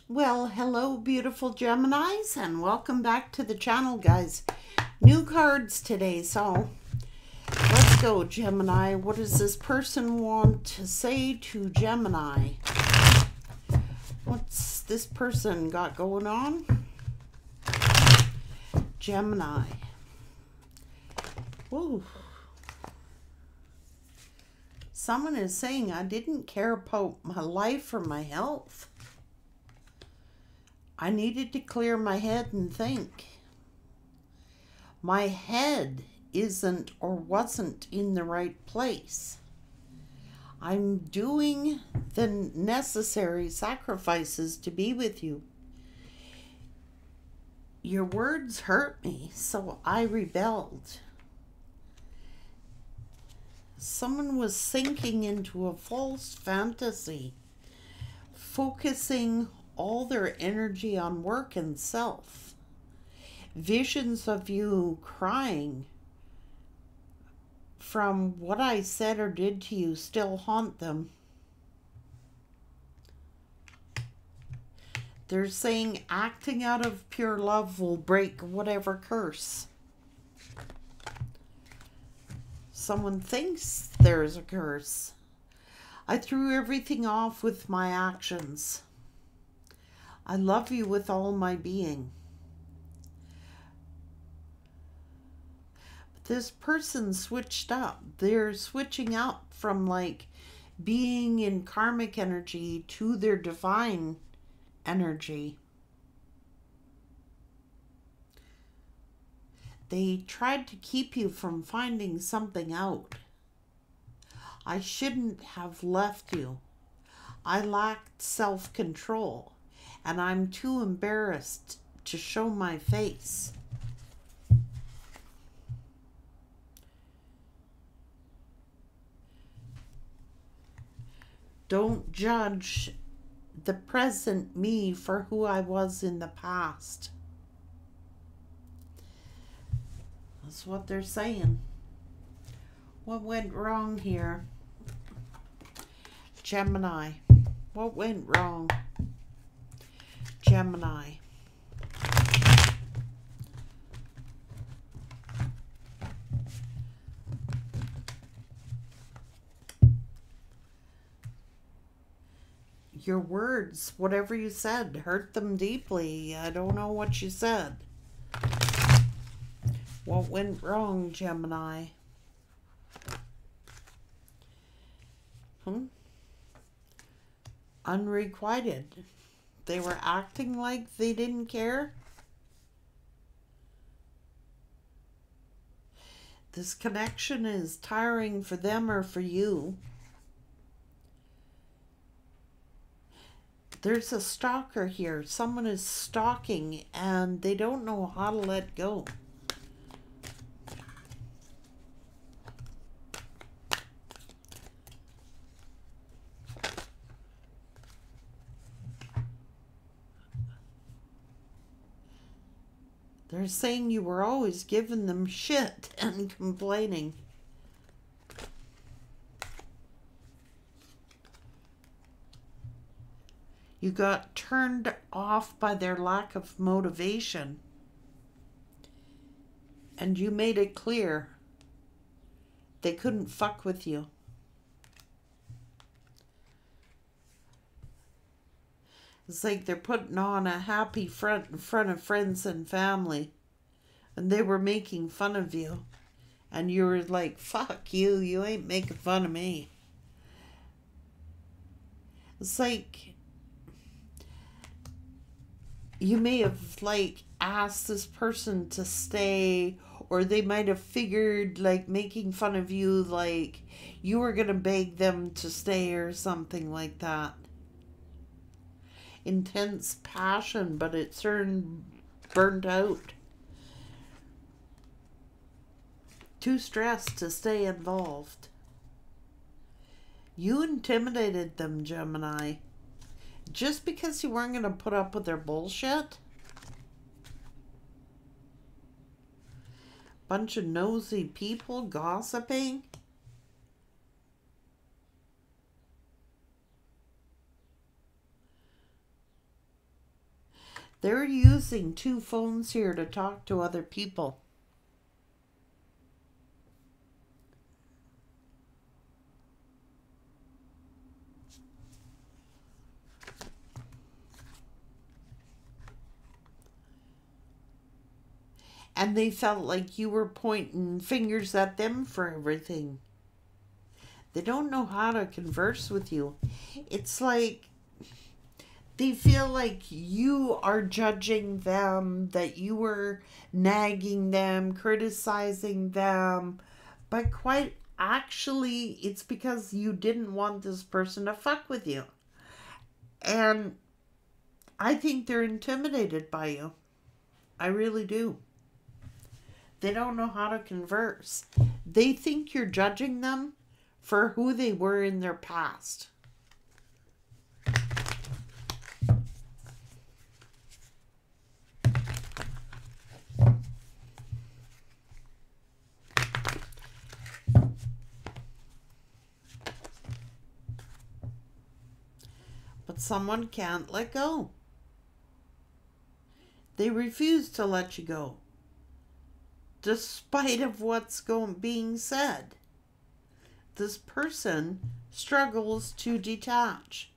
Well, hello, beautiful Geminis, and welcome back to the channel, guys. New cards today, so let's go, Gemini. What does this person want to say to Gemini? What's this person got going on? Gemini. Whoa. Someone is saying, I didn't care about my life or my health. I needed to clear my head and think. My head isn't or wasn't in the right place. I'm doing the necessary sacrifices to be with you. Your words hurt me, so I rebelled. Someone was sinking into a false fantasy, focusing all their energy on work and self. Visions of you crying from what I said or did to you still haunt them. They're saying acting out of pure love will break whatever curse. Someone thinks there's a curse. I threw everything off with my actions. I love you with all my being. But this person switched up. They're switching up from like being in karmic energy to their divine energy. They tried to keep you from finding something out. I shouldn't have left you. I lacked self-control. And I'm too embarrassed to show my face. Don't judge the present me for who I was in the past. That's what they're saying. What went wrong here? Gemini. What went wrong? Gemini. Your words, whatever you said, hurt them deeply. I don't know what you said. What went wrong, Gemini? Unrequited. They were acting like they didn't care. This connection is tiring for them or for you. There's a stalker here. Someone is stalking and they don't know how to let go. They're saying you were always giving them shit and complaining. You got turned off by their lack of motivation. And you made it clear they couldn't fuck with you. It's like they're putting on a happy front in front of friends and family. And they were making fun of you. And you were like, fuck you, you ain't making fun of me. It's like you may have like asked this person to stay, or they might have figured like making fun of you, like you were going to beg them to stay or something like that. Intense passion, but it turned burnt out. Too stressed to stay involved. You intimidated them, Gemini. Just because you weren't going to put up with their bullshit. Bunch of nosy people gossiping. They're using 2 phones here to talk to other people. And they felt like you were pointing fingers at them for everything. They don't know how to converse with you. It's like they feel like you are judging them, that you were nagging them, criticizing them. But quite actually, it's because you didn't want this person to fuck with you. And I think they're intimidated by you. I really do. They don't know how to converse. They think you're judging them for who they were in their past. But someone can't let go. They refuse to let you go, despite of what's being said. This person struggles to detach.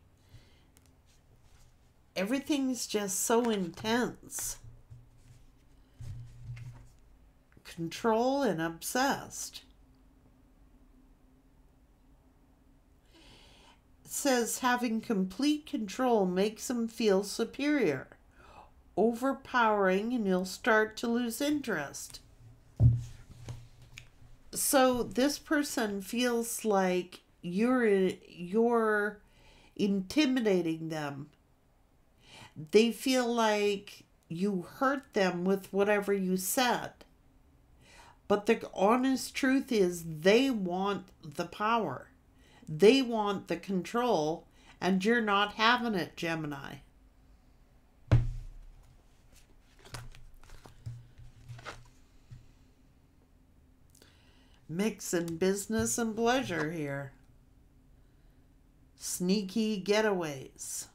Everything's just so intense. Control and obsessed. It says having complete control makes them feel superior, overpowering, and you'll start to lose interest. So this person feels like you're intimidating them. They feel like you hurt them with whatever you said. But the honest truth is they want the power. They want the control, and you're not having it, Gemini. Mixing business and pleasure here. Sneaky getaways.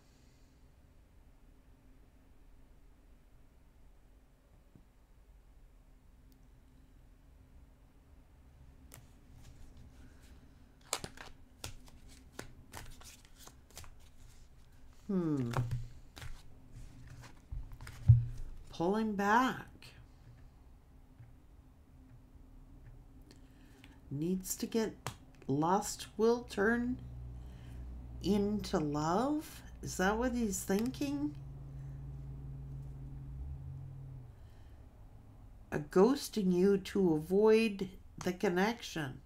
Pulling back. Needs to get lust will turn into love? Is that what he's thinking? A ghosting you to avoid the connection.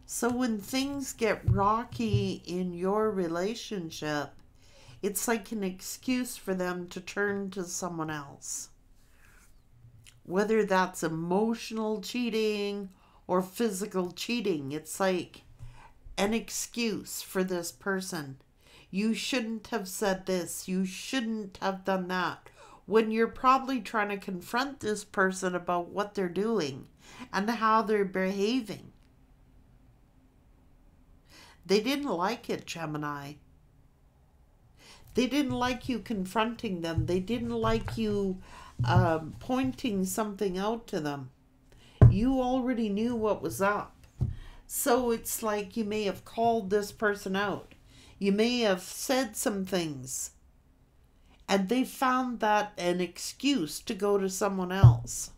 So when things get rocky in your relationship, it's like an excuse for them to turn to someone else. Whether that's emotional cheating or physical cheating, it's like an excuse for this person. You shouldn't have said this. You shouldn't have done that. When you're probably trying to confront this person about what they're doing and how they're behaving. They didn't like it, Gemini. They didn't like you confronting them. They didn't like you pointing something out to them. You already knew what was up. So it's like you may have called this person out. You may have said some things. And they found that an excuse to go to someone else.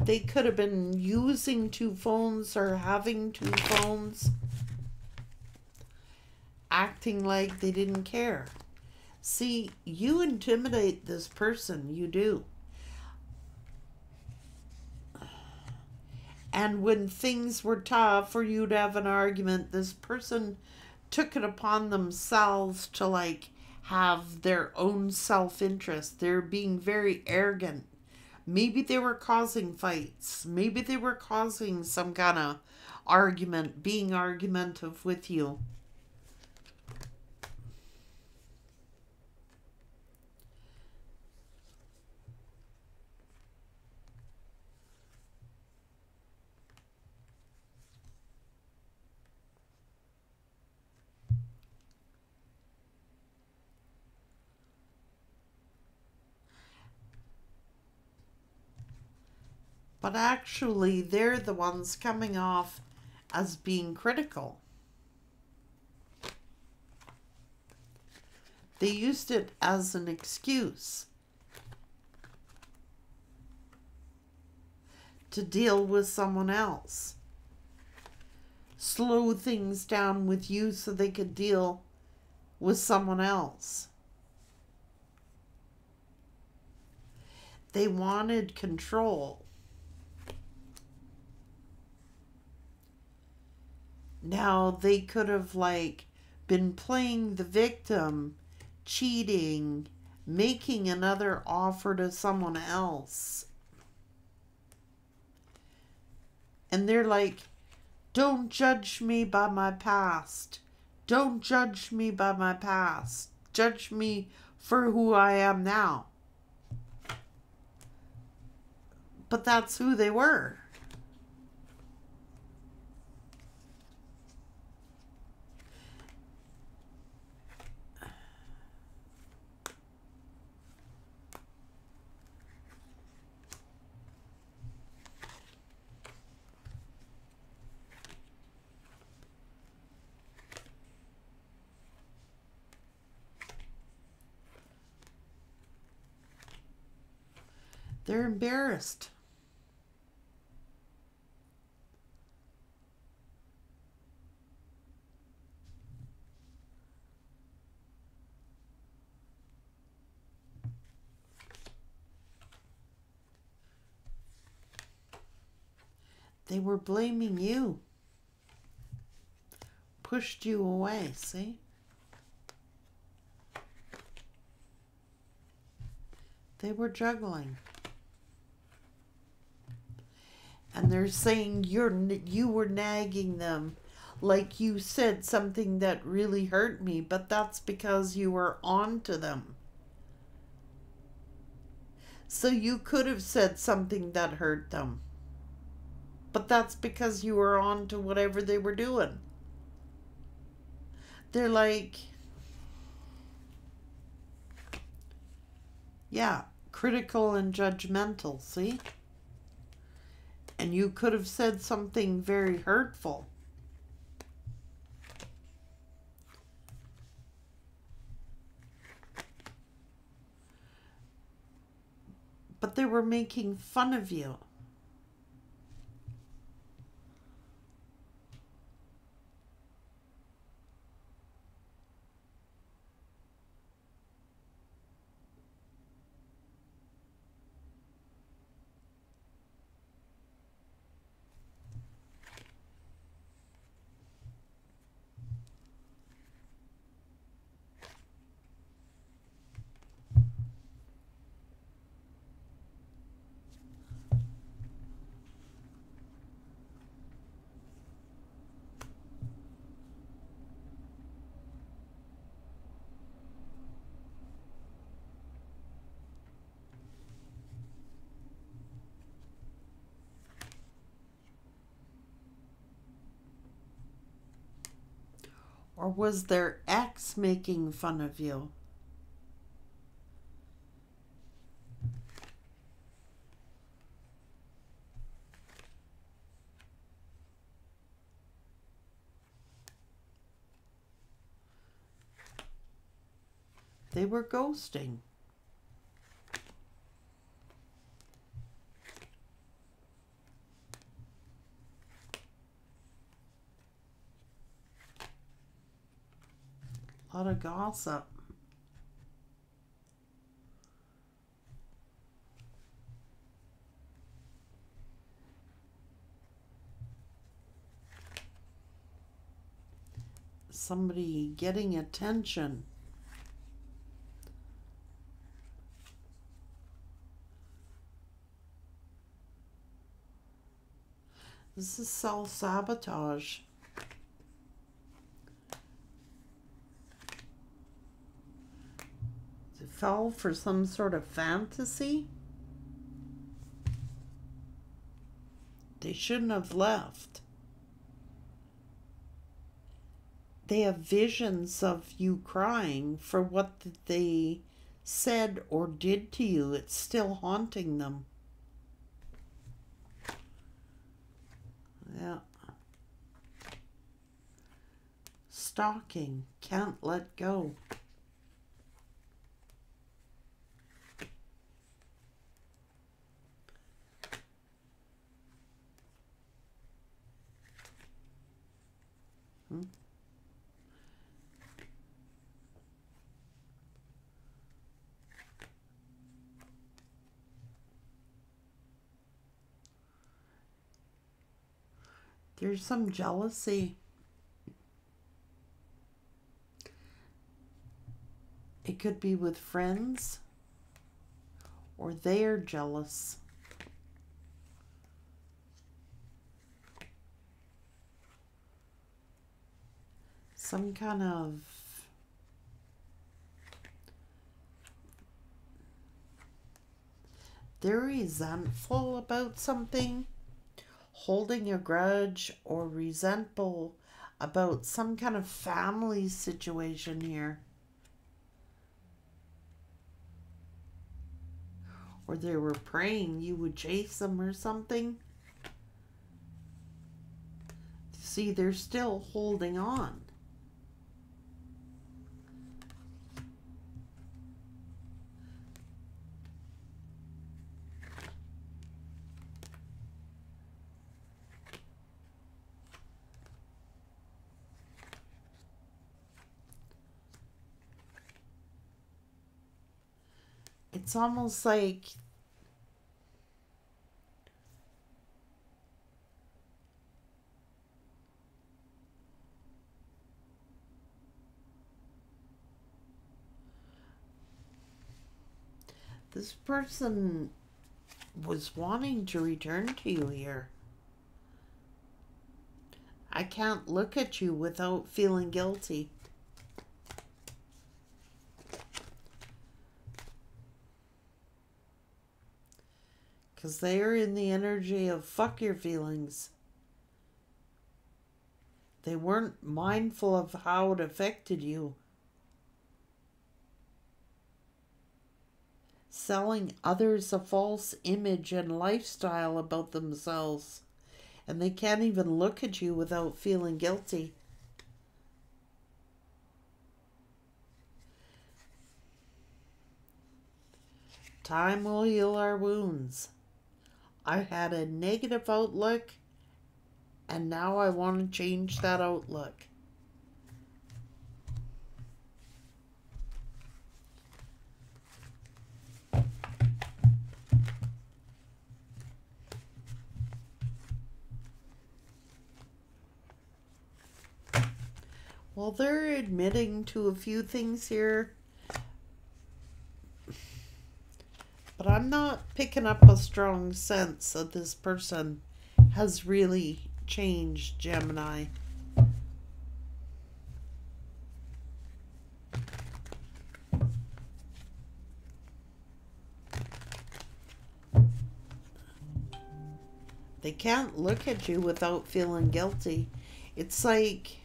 They could have been using 2 phones or having 2 phones, acting like they didn't care. See, you intimidate this person, you do. And when things were tough for you to have an argument, this person took it upon themselves to like have their own self-interest. They're being very arrogant. Maybe they were causing fights. Maybe they were causing some kind of argument, being argumentative with you. But actually, they're the ones coming off as being critical. They used it as an excuse to deal with someone else. Slow things down with you so they could deal with someone else. They wanted control. Now they could have been playing the victim, cheating, making another offer to someone else. And they're like, don't judge me by my past. Don't judge me by my past. Judge me for who I am now. But that's who they were. They're embarrassed. They were blaming you. Pushed you away, see? They were juggling. And they're saying you were nagging them. Like you said something that really hurt me, but that's because you were on to them. So you could have said something that hurt them. But that's because you were on to whatever they were doing. They're like, yeah, critical and judgmental, see? And you could have said something very hurtful. But they were making fun of you. Or was their ex making fun of you? They were ghosting. A lot of gossip. Somebody getting attention. This is self-sabotage. They fell for some sort of fantasy. They shouldn't have left. They have visions of you crying for what they said or did to you. It's still haunting them. Yeah. Stalking. Can't let go. Hmm. There's some jealousy. It could be with friends, or they're jealous. Some kind of they're resentful about something, holding a grudge, or resentful about some kind of family situation here. Or they were praying you would chase them or something. See, they're still holding on. It's almost like this person was wanting to return to you here. I can't look at you without feeling guilty. Because they're in the energy of fuck your feelings. They weren't mindful of how it affected you. Selling others a false image and lifestyle about themselves. And they can't even look at you without feeling guilty. Time will heal our wounds. I had a negative outlook, and now I want to change that outlook. Well, they're admitting to a few things here, but I'm not picking up a strong sense that this person has really changed, Gemini. They can't look at you without feeling guilty. It's like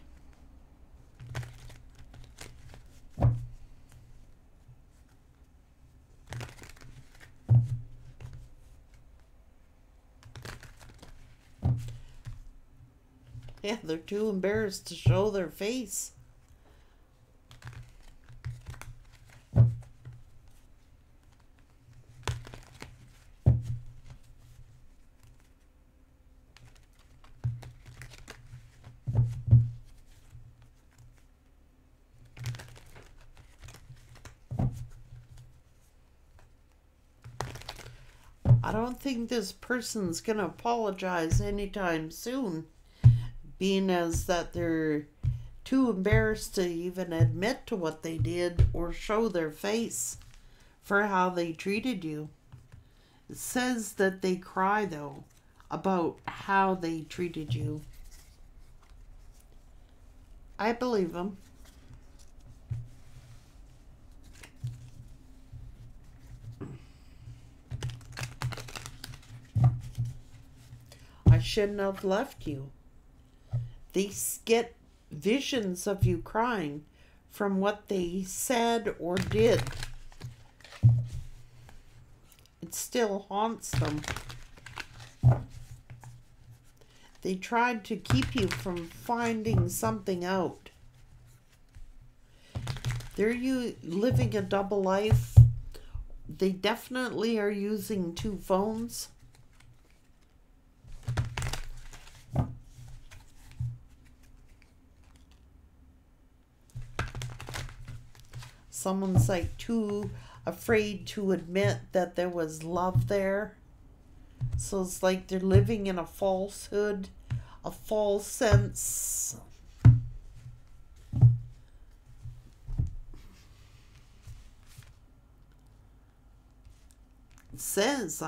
yeah, they're too embarrassed to show their face. I don't think this person's going to apologize anytime soon, being as that they're too embarrassed to even admit to what they did or show their face for how they treated you. It says that they cry, though, about how they treated you. I believe them. I shouldn't have left you. They get visions of you crying from what they said or did. It still haunts them. They tried to keep you from finding something out. They're living a double life. They definitely are using two phones. Someone's like too afraid to admit that there was love there. So it's like they're living in a falsehood, a false sense. It says,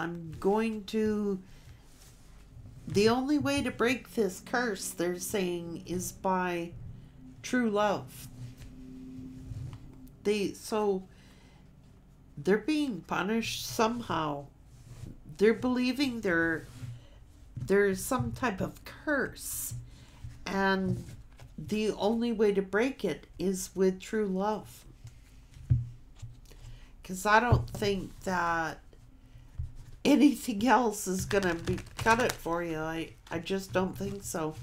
the only way to break this curse, they're saying, is by true love. So they're being punished somehow. They're believing there's some type of curse, and the only way to break it is with true love. Because I don't think that anything else is gonna cut it for you. I just don't think so.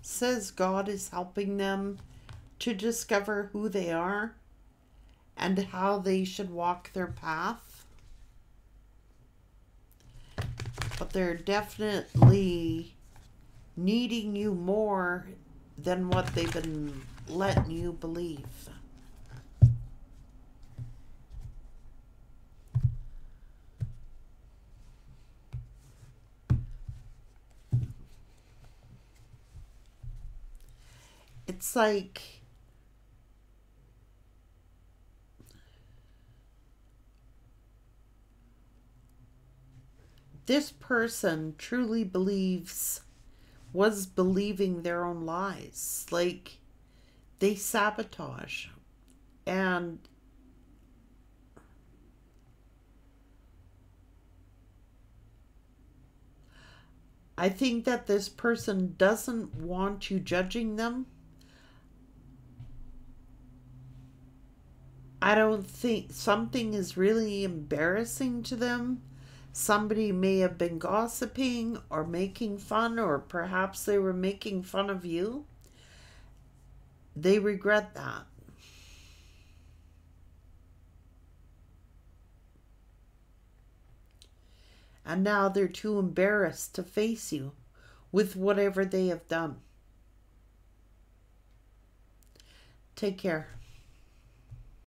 Says God is helping them to discover who they are and how they should walk their path. But they're definitely needing you more than what they've been letting you believe. It's like this person truly was believing their own lies. Like, they sabotage. And I think that this person doesn't want you judging them. I don't think something is really embarrassing to them. Somebody may have been gossiping or making fun, or perhaps they were making fun of you. They regret that. And now they're too embarrassed to face you with whatever they have done. Take care.